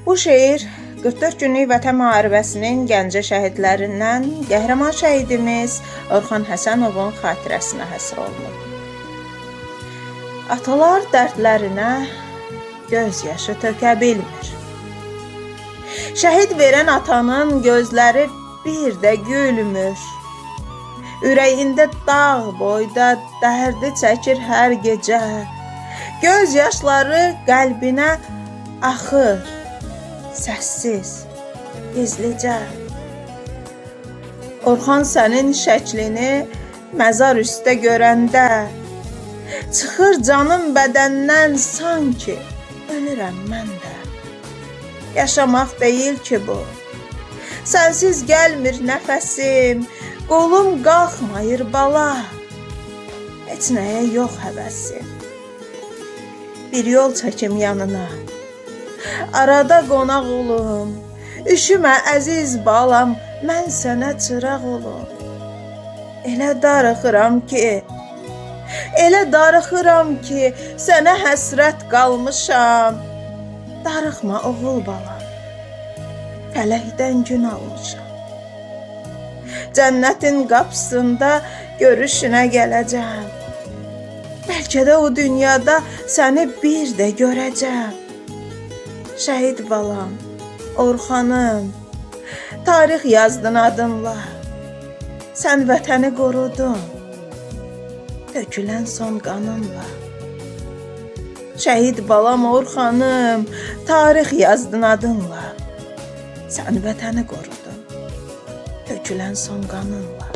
Bu şeir 44 günlük Vətən müharibəsinin Gəncə şəhidlərindən qəhrəman şəhidimiz Orxan Həsənovun xatirəsinə həsr olunub. Atalar dərdlərinə göz yaşı tökə bilmir. Şəhid verən atanın gözləri bir də gülmür. Ürəyində dağ boyda dərdi çəkir hər gecə. Göz yaşları qəlbinə axır, səssiz, gizlicə. Orxan sənin şəklini məzar üstə görəndə çıxır canım bədəndən sanki ölürəm mən də. Yaşamaq deyil ki bu, sənsiz gəlmir nəfəsim, qolum qalxmayır bala, heç nəyə yox həvəsim. Bir yol çəkim yanına, arada qonaq olum, üşümə əziz balam, mən sənə çıraq olum. Elə darıxıram ki, sənə həsrət qalmışam. Darıxma oğul balam, fələkdən gün almışam. Cənnətin qapısında görüşünə gələcəm. Bəlkə də o dünyada səni bir də görəcəm. Şəhid balam, Orxanım, tarix yazdın adınla. Sən vətəni qorudun, tökülən son qanınla. Şəhid balam, Orxanım, tarix yazdın adınla. Sən vətəni qorudun, tökülən son qanınla.